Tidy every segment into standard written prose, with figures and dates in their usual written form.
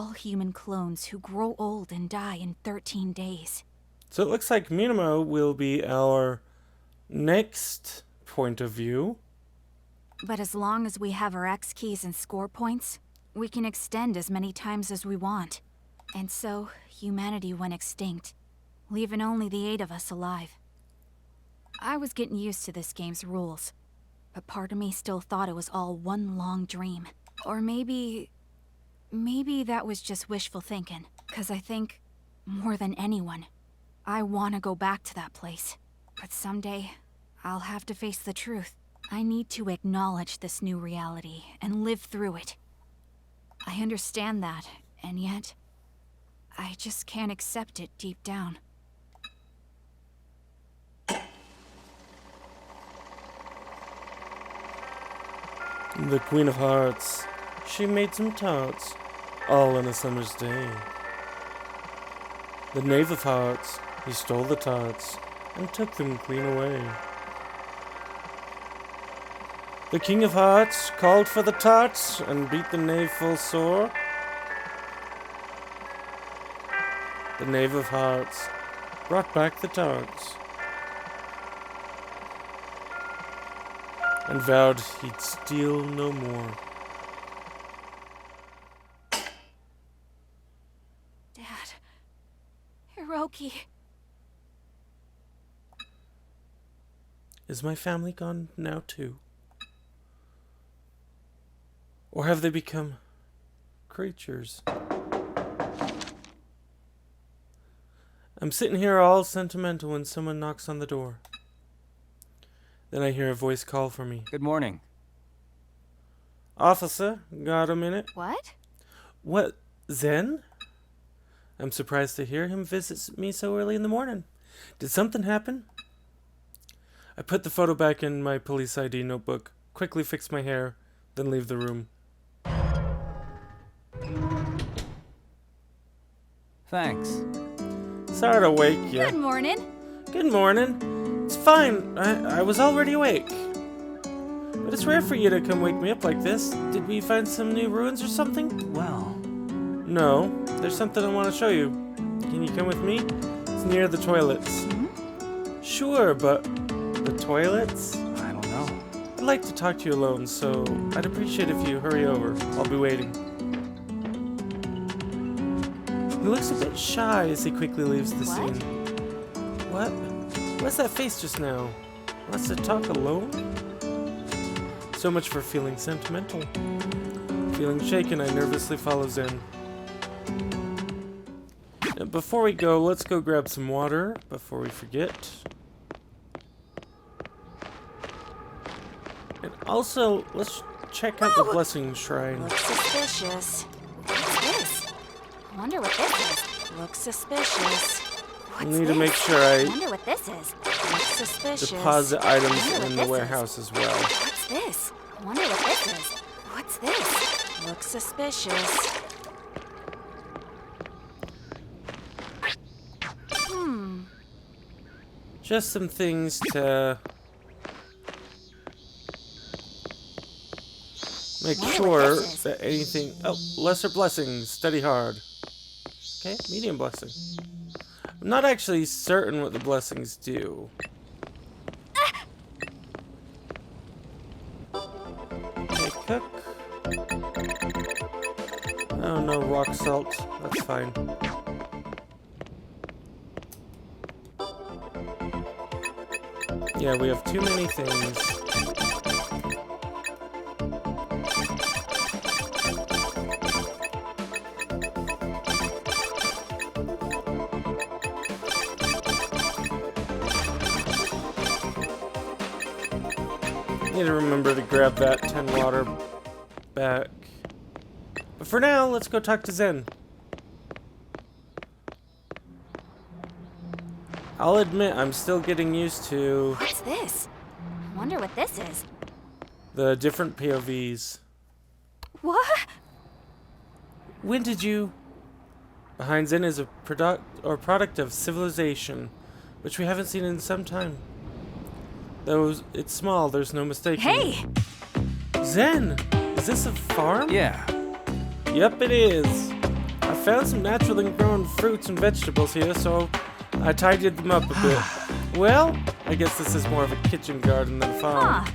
all human clones who grow old and die in 13 days. So it looks like Minamo will be our next point of view. But as long as we have our X keys and score points, we can extend as many times as we want. And so, humanity went extinct, leaving only the 8 of us alive. I was getting used to this game's rules, but part of me still thought it was all one long dream. Or maybe that was just wishful thinking, 'cause I think, more than anyone, I want to go back to that place. But someday, I'll have to face the truth. I need to acknowledge this new reality and live through it. I understand that, and yet, I just can't accept it deep down. The Queen of Hearts. She made some tarts, all on a summer's day. The Knave of Hearts. He stole the tarts and took them clean away. The King of Hearts called for the tarts and beat the knave full sore. The Knave of Hearts brought back the tarts and vowed he'd steal no more. Dad. Hiroki. Is my family gone now too? Or have they become creatures? I'm sitting here all sentimental when someone knocks on the door. Then I hear a voice call for me. Good morning. Officer, got a minute? What? What, Zen? I'm surprised to hear him visit me so early in the morning. Did something happen? I put the photo back in my police ID notebook, quickly fix my hair, then leave the room. Thanks. Sorry to wake you. Good morning. Good morning. It's fine. I was already awake. But it's rare for you to come wake me up like this. Did we find some new ruins or something? Well, No. There's something I want to show you. Can you come with me? It's near the toilets. Sure, but the toilets? I don't know. I'd like to talk to you alone, so I'd appreciate if you hurry over. I'll be waiting. He looks a bit shy as he quickly leaves the What? scene. What? What's that face just now? Wants to talk alone? So much for feeling sentimental. Feeling shaken, I nervously follow Zen. Before we go, let's go grab some water before we forget. And also, let's check out the blessing shrine. Looks suspicious. What's this? I wonder what this is. Looks suspicious. I What's need this? to make sure I I wonder what this is. Looks suspicious. deposit items Wonder what in the this warehouse as well. What's this? I wonder what this is. What's this? Looks suspicious. Just some things to make Wonder sure what this is. that anything... Oh, lesser blessings. Study hard. Okay, medium blessing. I'm not actually certain what the blessings do. Okay, cook. Oh no, rock salt. That's fine. Yeah, we have too many things. Need to remember to grab that 10 water back. But for now, let's go talk to Zen. I'll admit, I'm still getting used to What's this? I wonder what this is. the different POVs. What? When did you... Behind Zen is a product of civilization, which we haven't seen in some time. Though it's small, there's no mistaking. Hey! Zen! Is this a farm? Yeah. Yep, it is. found some naturally grown fruits and vegetables here, so I tidied them up a bit. Well, I guess this is more of a kitchen garden than a farm.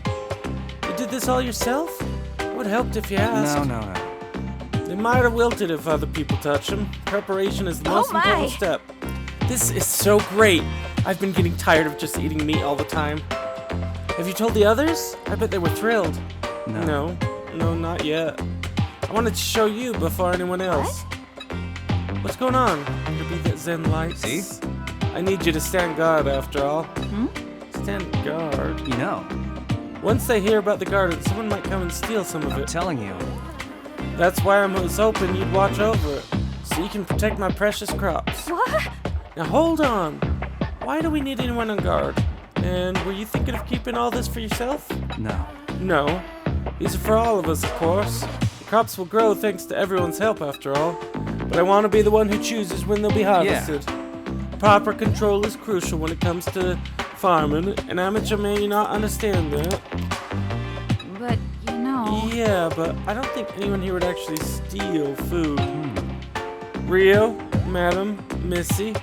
You did this all yourself? It would help if you asked. No. They might have wilted if other people touch them. Preparation is the most important step. This is so great. I've been getting tired of just eating meat all the time. Have you told the others? I bet they were thrilled. No, not yet. I wanted to show you before anyone else. What's going on? Could it be that Zen lights? See? I need you to stand guard after all. Stand guard? You know. Once they hear about the garden, someone might come and steal some of I'm it. telling you. That's why I was hoping you'd watch over it, so you can protect my precious crops. What? Now hold on. Why do we need anyone on guard? And were you thinking of keeping all this for yourself? No. No. These are for all of us, of course. The crops will grow thanks to everyone's help, after all. But I want to be the one who chooses when they'll be harvested. Proper control is crucial when it comes to farming. An amateur may not understand that. But, you know... Yeah, but I don't think anyone here would actually steal food. Rio, Madam, Missy.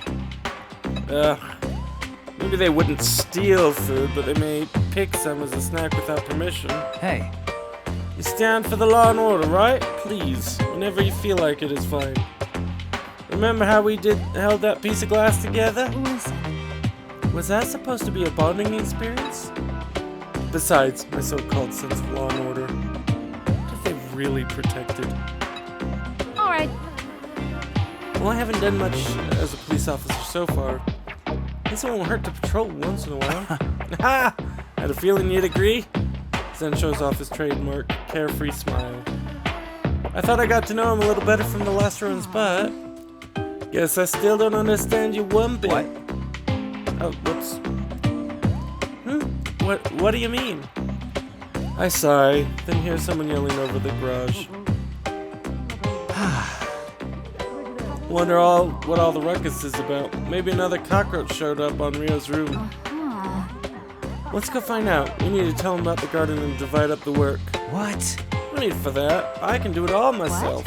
Maybe they wouldn't steal food, but they may pick some as a snack without permission. Hey. You stand for the law and order, right? Please, whenever you feel like it is fine. Remember how we held that piece of glass together? Listen. Was that supposed to be a bonding experience? Besides, my so-called sense of law and order. What if they really protected? Alright. Well, I haven't done much as a police officer so far. Guess it won't hurt to patrol once in a while. Ha! Had a feeling you'd agree? Zen shows off his trademark carefree smile. I thought I got to know him a little better from the last runs, but guess I still don't understand you one bit. What? Oh, whoops. What do you mean? I sigh, then hear someone yelling over the garage. Wonder what all the ruckus is about. Maybe another cockroach showed up on Rio's room. Let's go find out. We need to tell him about the garden and divide up the work. What? No need for that. I can do it all myself.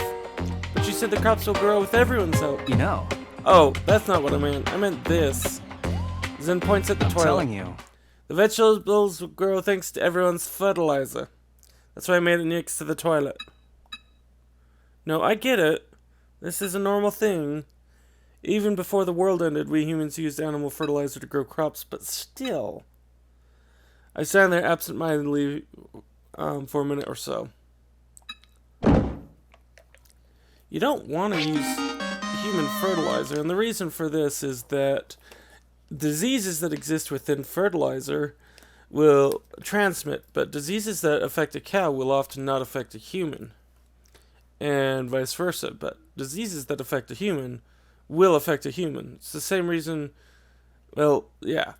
But you said the crops will grow with everyone's help. You know. Oh, that's not what I meant. I meant this. Zen points at the toilet. I'm telling you. The vegetables will grow thanks to everyone's fertilizer. That's why I made it next to the toilet. No, I get it. This is a normal thing. Even before the world ended, we humans used animal fertilizer to grow crops, but still. I stand there absent-mindedly for a minute or so. You don't want to use human fertilizer, and the reason for this is that diseases that exist within fertilizer will transmit, but diseases that affect a cow will often not affect a human, and vice versa. But diseases that affect a human will affect a human. It's the same reason, well, yeah.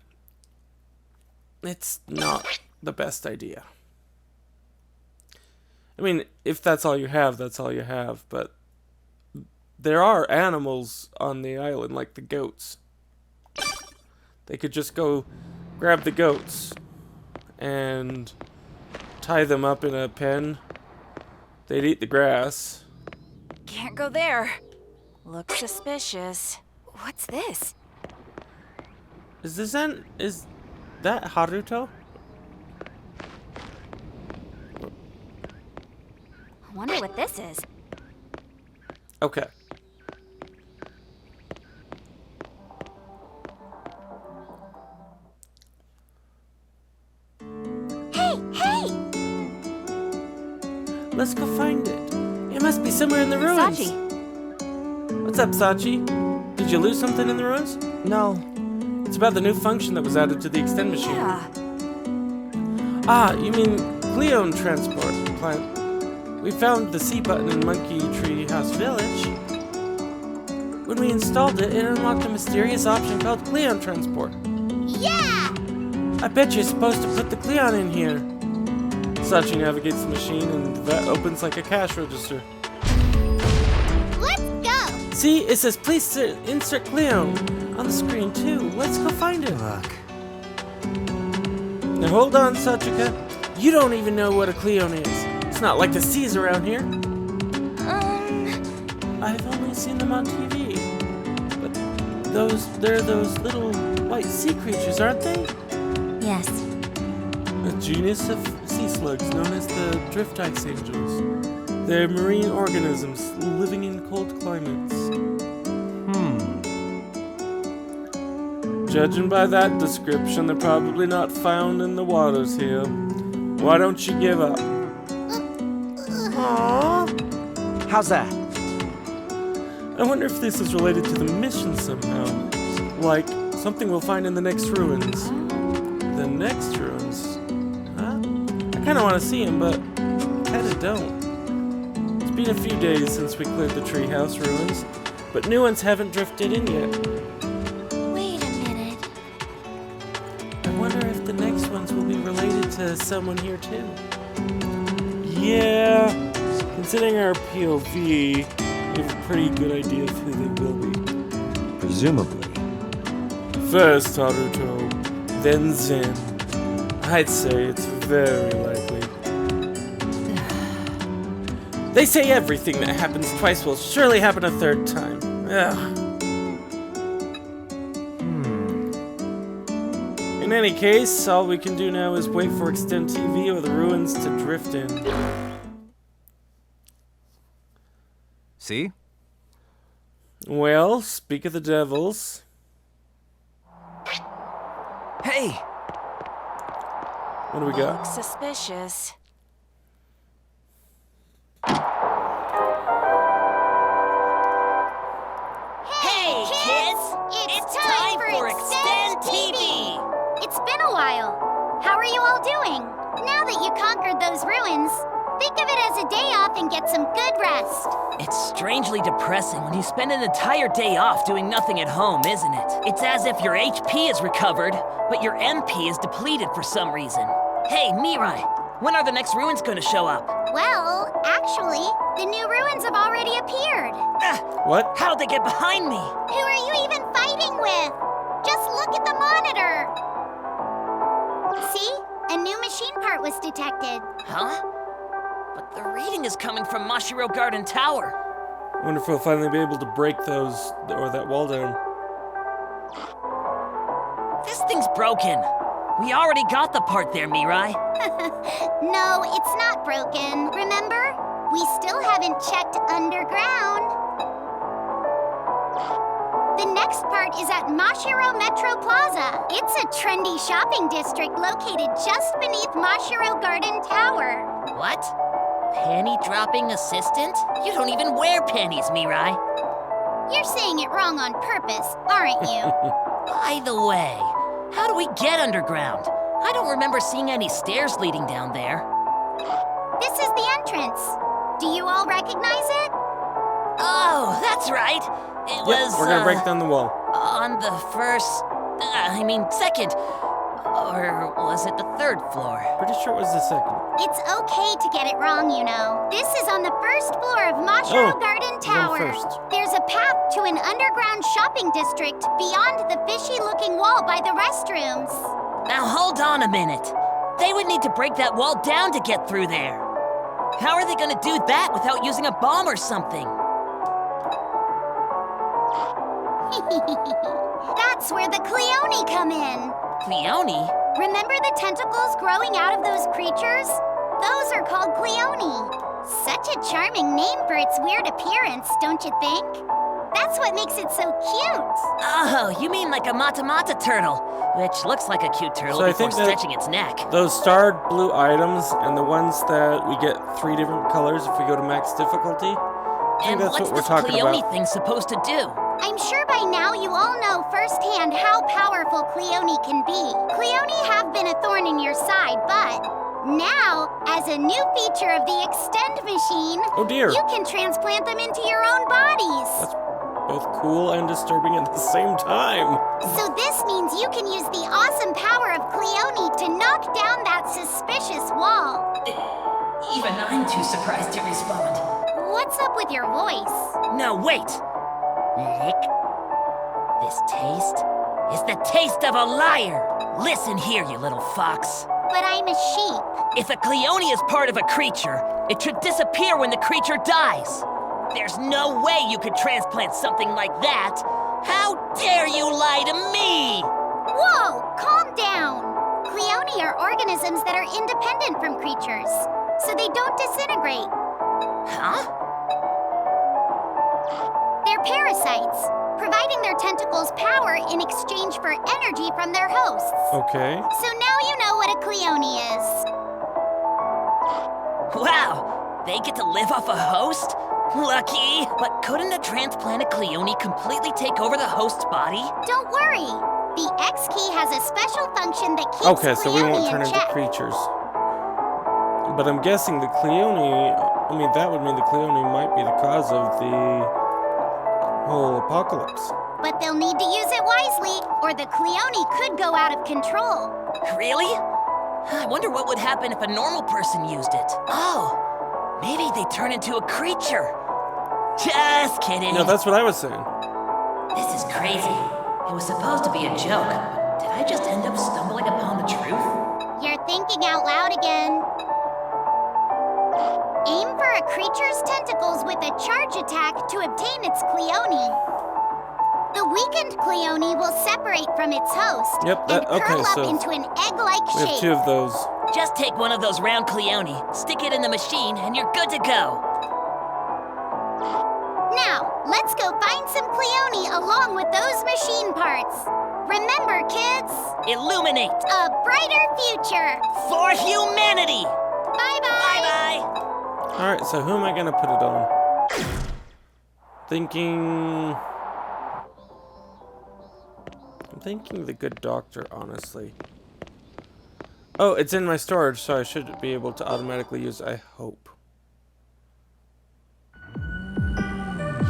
It's not the best idea. I mean, if that's all you have, that's all you have, but there are animals on the island, like the goats. They could just go grab the goats and tie them up in a pen. They'd eat the grass. Can't go there. Looks suspicious. What's this? Is that Haruto? I wonder what this is. Okay. Hey! Let's go find it. It must be somewhere in the ruins. Sachi. What's up, Sachi? Did you lose something in the ruins? No. It's about the new function that was added to the extend machine. Yeah. Ah, you mean Cleon Transport Plant. We found the C button in Monkey Tree House Village. When we installed it, it unlocked a mysterious option called Cleon Transport. Yeah! I bet you're supposed to put the Cleon in here. Sachi navigates the machine and that opens like a cash register. Let's go! See, it says please insert Cleon on the screen too. Let's go find it. Look. Now hold on, Sachika. You don't even know what a Cleon is. It's not like the C's around here. I've only seen them on TV. But they're those little white sea creatures, aren't they? Yes. A genus of sea slugs known as the drift ice angels. They're marine organisms living in cold climates. Judging by that description, they're probably not found in the waters here. Why don't you give up? Aww. How's that? I wonder if this is related to the mission somehow. Like, something we'll find in the next ruins. The next ruins? Huh? I kinda wanna see them, but I kinda don't. It's been a few days since we cleared the treehouse ruins, but new ones haven't drifted in yet. Wait a minute. I wonder if the next ones will be related to someone here too. Yeah, considering our POV, we have a pretty good idea of who they will be. Presumably. First Haruto, then Zen. I'd say it's very likely. They say everything that happens twice will surely happen a third time. Ugh. In any case, all we can do now is wait for Extend TV or the ruins to drift in. See? Well, speak of the devils. Hey! What do we got? Looks suspicious. Hey, kids! It's time for Extend TV! It's been a while. How are you all doing? Now that you conquered those ruins, think of it as a day off and get some good rest. It's strangely depressing when you spend an entire day off doing nothing at home, isn't it? It's as if your HP is recovered, but your MP is depleted for some reason. Hey, Mirai, when are the next ruins going to show up? Well, actually, the new ruins have already appeared. What? How'd they get behind me? Who are you even fighting with? Just look at the monitor. See? A new machine part was detected. Huh? But the reading is coming from Mashiro Garden Tower. I wonder if we'll finally be able to break those, or that wall down. This thing's broken. We already got the part there, Mirai. No, it's not broken. Remember? We still haven't checked underground. The next part is at Mashiro Metro Plaza. It's a trendy shopping district located just beneath Mashiro Garden Tower. What? Panty dropping assistant? You don't even wear panties, Mirai. You're saying it wrong on purpose, aren't you? By the way, how do we get underground? I don't remember seeing any stairs leading down there. This is the entrance. Do you all recognize it? Oh, that's right. It was, Yep, we're gonna break down the wall. on the second. Or was it the third floor? Pretty sure it was the second. It's okay to get it wrong, you know. This is on the first floor of Mashiro Garden Tower. first. There's a path to an underground shopping district beyond the fishy-looking wall by the restrooms. Now hold on a minute. They would need to break that wall down to get through there. How are they gonna do that without using a bomb or something? That's where the Cleone come in. Cleone? Remember the tentacles growing out of those creatures? Those are called Cleone. Such a charming name for its weird appearance, don't you think? That's what makes it so cute. Oh, you mean like a Mata turtle, which looks like a cute turtle So I before think that- stretching its neck. Those starred blue items and the ones that we get 3 different colors if we go to max difficulty. I think And that's what's what we're this talking Cleone about. thing supposed to do? I'm sure by now you all know firsthand how powerful Cleone can be. Cleone have been a thorn in your side, but now, as a new feature of the Extend machine, Oh dear. you can transplant them into your own bodies. That's both cool and disturbing at the same time. So this means you can use the awesome power of Cleone to knock down that suspicious wall. Even I'm too surprised to respond. What's up with your voice? No, wait! Lick. This taste is the taste of a liar! Listen here, you little fox. But I'm a sheep. If a Cleone is part of a creature, it should disappear when the creature dies. There's no way you could transplant something like that! How dare you lie to me! Whoa, calm down. Cleone are organisms that are independent from creatures, so they don't disintegrate. Huh? They're parasites, providing their tentacles power in exchange for energy from their hosts. Okay. So now you know what a Cleone is. Wow! They get to live off a host? Lucky! But couldn't a transplanted Cleone completely take over the host's body? Don't worry. The X key has a special function that keeps Okay, so we Cleone won't turn in into check. creatures. But I'm guessing the Cleone, I mean, that would mean the Cleone might be the cause of the whole apocalypse. But they'll need to use it wisely, or the Cleone could go out of control. Really? I wonder what would happen if a normal person used it. Oh, maybe they turn into a creature. Just kidding. No, that's what I was saying. This is crazy. It was supposed to be a joke. Did I just end up stumbling upon the truth? You're thinking out loud again. Aim for a creature's tentacles with a charge attack to obtain its Cleone. The weakened Cleone will separate from its host Yep, and okay, curl up so into an egg-like We have shape. 2 of those. Just take one of those round Cleone, stick it in the machine, and you're good to go. Now, let's go find some Cleone along with those machine parts. Remember, kids, Illuminate a brighter future. for humanity! Bye-bye. Bye-bye! Alright, so who am I going to put it on? I'm thinking the good doctor, honestly. Oh, it's in my storage, so I should be able to automatically use I hope.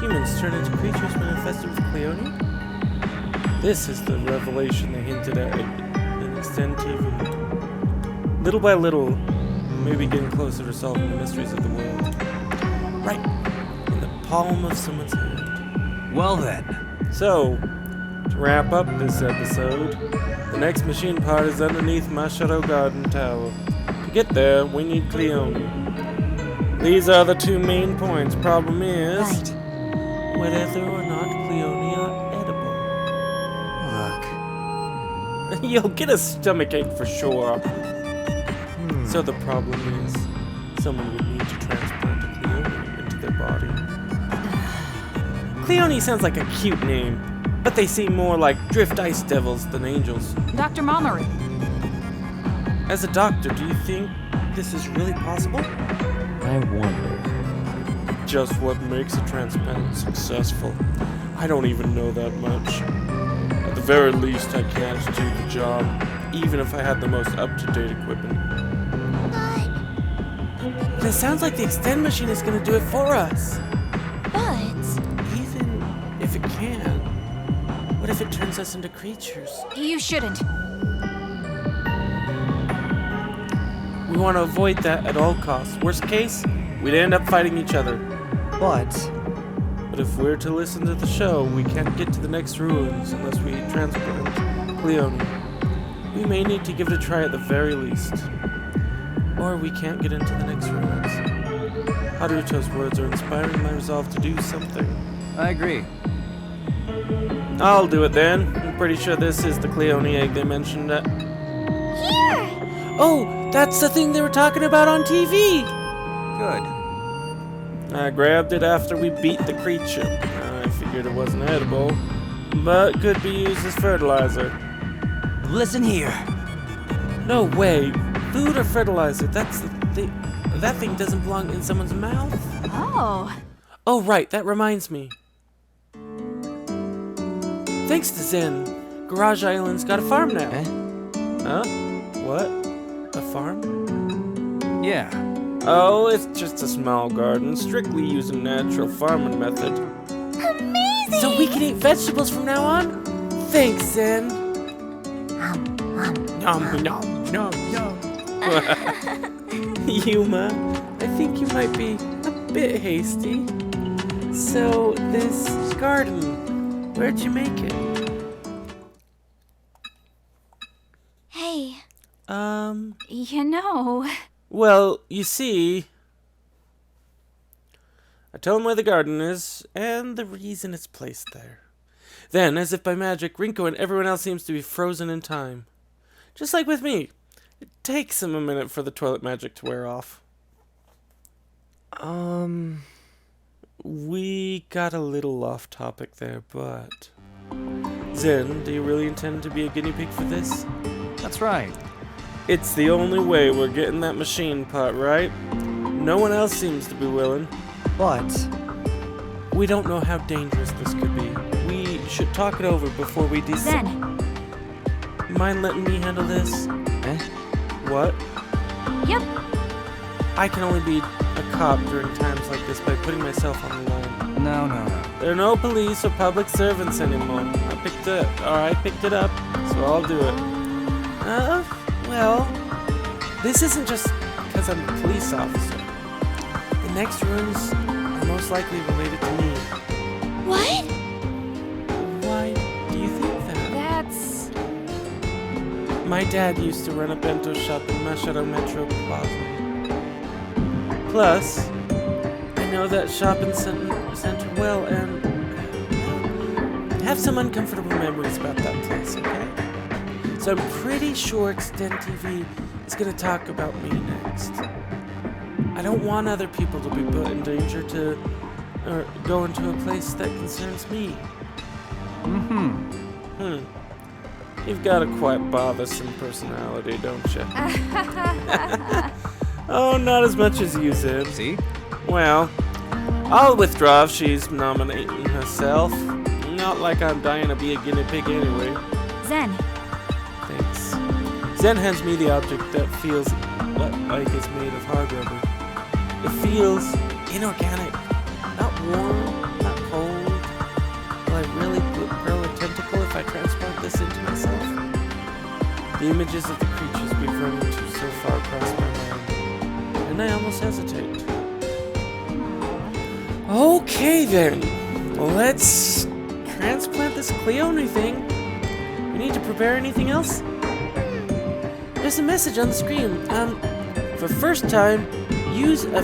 Humans turn into creatures when infested with Cleone? This is the revelation they hinted at in Extend TV. Little by little, we may be getting closer to solving the mysteries of the world. Right in the palm of someone's hand. Well then. So, to wrap up this episode, the next machine part is underneath my Shadow Garden Tower. To get there, we need Cleone. These are the 2 main points. Problem is, whether or not Cleone are edible. Look. You'll get a stomachache for sure. So the problem is, someone would need to transplant a Cleone into their body. Cleone sounds like a cute name, but they seem more like drift ice devils than angels. Dr. Mamoru. As a doctor, do you think this is really possible? I wonder. Just what makes a transplant successful? I don't even know that much. At the very least, I can't do the job, even if I had the most up-to-date equipment. But it sounds like the Extend machine is going to do it for us. But Even if it can, what if it turns us into creatures? you shouldn't. We want to avoid that at all costs. Worst case, we'd end up fighting each other. But But if we're to listen to the show, we can't get to the next ruins unless we transplant Cleone. We may need to give it a try at the very least. Or we can't get into the next ruins. Haruto's words are inspiring my resolve to do something. I agree. I'll do it then. I'm pretty sure this is the Cleone egg they mentioned. Here! Oh, that's the thing they were talking about on TV! Good. I grabbed it after we beat the creature. I figured it wasn't edible, but could be used as fertilizer. Listen here. No way. Food or fertilizer, that's the thing. That thing doesn't belong in someone's mouth. Oh. Oh, right, that reminds me. Thanks to Zen, Garage Island's got a farm now. Eh? Huh? What? A farm? Yeah. Oh, it's just a small garden, strictly using natural farming method. Amazing! So we can eat vegetables from now on? Thanks, Zen. Nom, nom, nom, nom. Yuma, I think you might be a bit hasty. So, this garden, where'd you make it? Hey, You know. Well, you see, I tell him where the garden is, and the reason it's placed there. Then, as if by magic, Rinko and everyone else seems to be frozen in time. Just like with me. It takes him a minute for the toilet magic to wear off. We got a little off topic there, but... Zen, do you really intend to be a guinea pig for this? That's right. It's the only way we're getting that machine part, right? No one else seems to be willing. But We don't know how dangerous this could be. We should talk it over before we decide. Zen. Mind letting me handle this? eh? What? Yep. I can only be a cop during times like this by putting myself on the line. No. There are no police or public servants anymore. I picked it up, so I'll do it. Well, this isn't just because I'm a police officer. The next ruins are most likely related to me. What? Why do you think that? That's... My dad used to run a bento shop in Mashiro Metro Plaza. Plus, I know that shopping center well, and I have some uncomfortable memories about that place, okay? So I'm pretty sure Extend TV is going to talk about me next. I don't want other people to be put in danger to go into a place that concerns me. You've got a quite bothersome personality, don't you? Oh, not as much as you, Zen. See? Well, I'll withdraw if she's nominating herself. Not like I'm dying to be a guinea pig anyway. Zen. Thanks. Zen hands me the object that feels like it's made of hard rubber. It feels inorganic. Not warm, not cold. Will I really grow a tentacle if I transport this into myself? The images of the creatures we've run into so far cross my mind, and I almost hesitate. Okay then, let's transplant this Cleone thing. We need to prepare anything else? There's a message on the screen. For first time, use a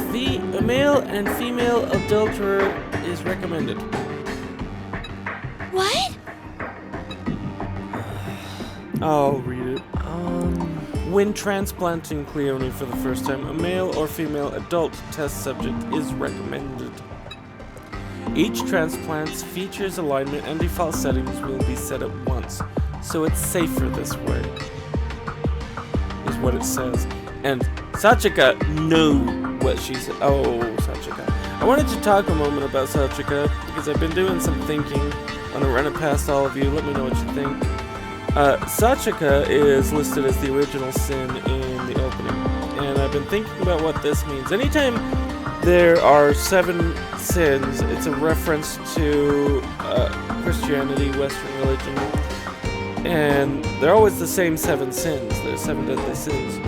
male and female adulterer is recommended. What? I'll read it. When transplanting Cleone for the first time, a male or female adult test subject is recommended. Each transplant's features, alignment, and default settings will be set at once, so it's safer this way, is what it says. And Sachika knew what she said. Oh, Sachika. I wanted to talk a moment about Sachika, because I've been doing some thinking. I'm going to run it past all of you, let me know what you think. Sachika is listed as the original sin in the opening, and I've been thinking about what this means. Anytime there are 7 sins, it's a reference to Christianity, Western religion, and they're always the same 7 sins. There's 7 deadly sins.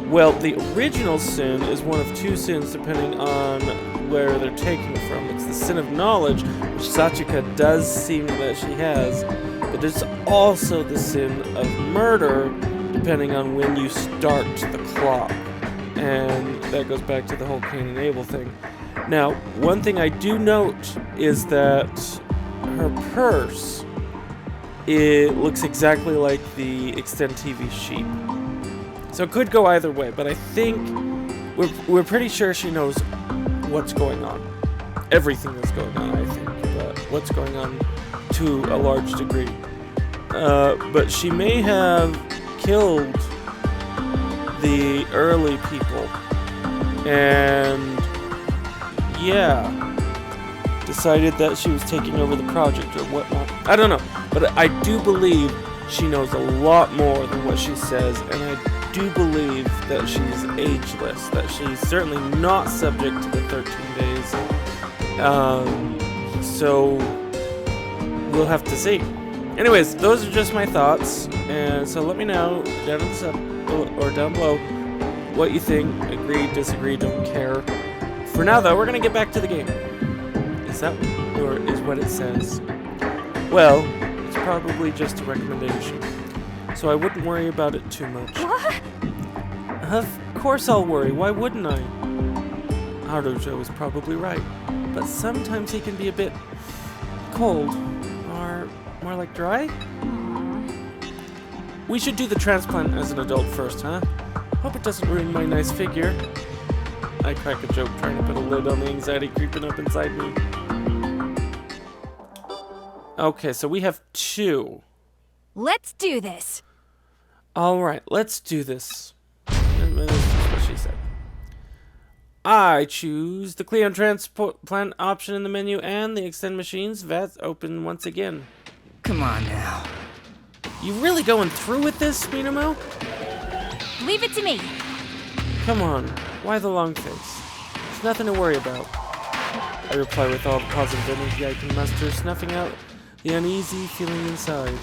Well, the original sin is one of 2 sins depending on where they're taken from. It's the sin of knowledge, which Sachika does seem that she has, but there's also the sin of murder depending on when you start the clock. And that goes back to the whole Cain and Abel thing. Now, one thing I do note is that her purse, it looks exactly like the Extend TV sheep. So it could go either way, but I think we're pretty sure she knows what's going on. Everything that's going on, I think, but what's going on to a large degree. But she may have killed the early people, and decided that she was taking over the project or whatnot. I don't know, but I do believe she knows a lot more than what she says, and I do believe that she's ageless, that she's certainly not subject to the 13 days. So we'll have to see. Anyways, those are just my thoughts, and so let me know down below what you think. Agree, disagree, don't care. For now, though, we're gonna get back to the game. Is that or is what it says? Well, it's probably just a recommendation, so I wouldn't worry about it too much. What? Of course I'll worry. Why wouldn't I? Harujo is probably right. but sometimes he can be a bit cold, or more like dry. We should do the transplant as an adult first, huh? Hope it doesn't ruin my nice figure. I crack a joke trying to put a lid on the anxiety creeping up inside me. Okay, so we have 2. Let's do this. Alright, let's do this. This is what she said. I choose the Cleon transplant option in the menu and the extend machines. VAT's open once again. Come on now. You really going through with this, Minamo? Leave it to me. Come on, why the long face? There's nothing to worry about. I reply with all the positive energy I can muster, snuffing out the uneasy feeling inside.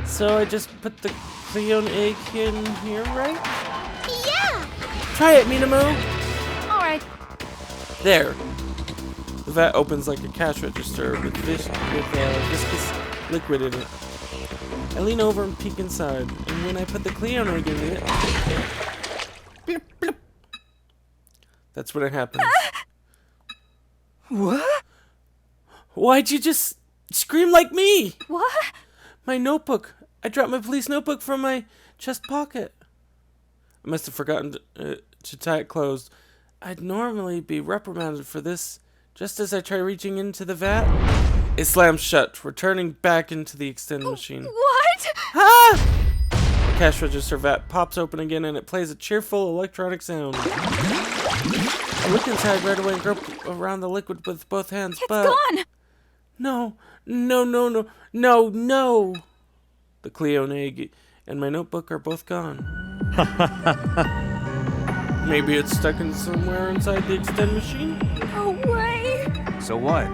So I just put the Cleon egg in here, right? Yeah! Try it, Minamo! Alright. There. The vat opens like a cash register with viscous liquid in it. I lean over and peek inside, and when I put the Cleon egg in it, blip, blip. That's when it happens. What? Why'd you just scream like me? What? My notebook. I dropped my police notebook from my chest pocket. I must have forgotten to tie it closed. I'd normally be reprimanded for this. Just as I try reaching into the vat, it slams shut, returning back into the extend machine. What? Ah! The cash register vat pops open again and it plays a cheerful electronic sound. I look inside right away and grope around the liquid with both hands, It's but... gone. No. The Cleon egg and my notebook are both gone. Maybe it's stuck in somewhere inside the extend machine? No way. So what?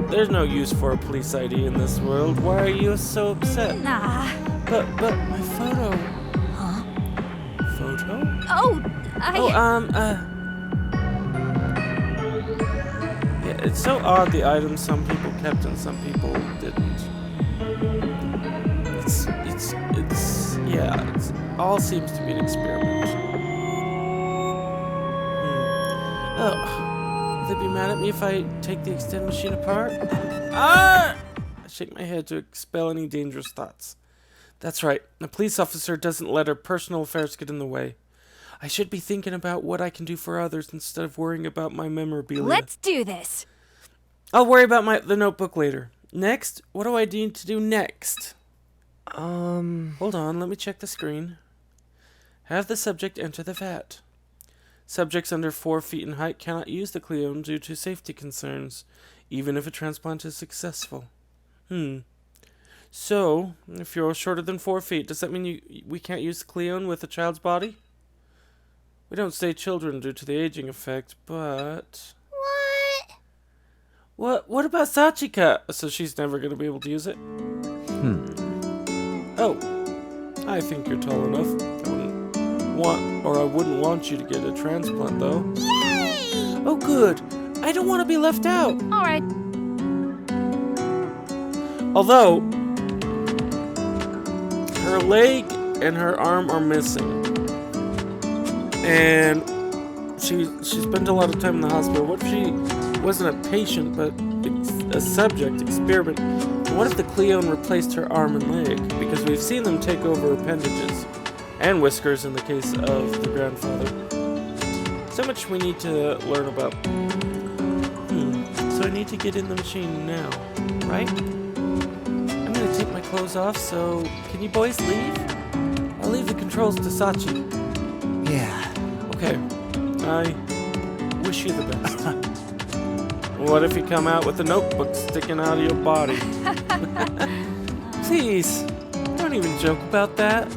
There's no use for a police ID in this world. Why are you so upset? Nah. But my photo. Huh? Photo? Oh, Yeah, it's so odd the items some people kept and some people didn't. It all seems to be an experiment. Oh, will they be mad at me if I take the extend machine apart? Ah! I shake my head to expel any dangerous thoughts. That's right, a police officer doesn't let her personal affairs get in the way. I should be thinking about what I can do for others instead of worrying about my memorabilia. let's do this. I'll worry about the notebook later. Next, what do I need to do next? Hold on, let me check the screen. Have the subject enter the vat. Subjects under 4 feet in height cannot use the Cleon due to safety concerns, even if a transplant is successful. So, if you're shorter than 4 feet, does that mean we can't use the Cleon with a child's body? We don't say children due to the aging effect, but... What about Sachika? So she's never going to be able to use it? Oh, I think you're tall enough. I wouldn't want you to get a transplant, though. Yay! Oh, good. I don't want to be left out. Alright. Although, her leg and her arm are missing. And she spent a lot of time in the hospital. What if she wasn't a patient, but a subject experiment? What if the Cleon replaced her arm and leg? Because we've seen them take over appendages. And whiskers in the case of the grandfather. So much we need to learn about. So I need to get in the machine now, right? I'm gonna take my clothes off, so can you boys leave? I'll leave the controls to Sachi. Yeah. Okay. I wish you the best. What if you come out with a notebook sticking out of your body? Please, don't even joke about that.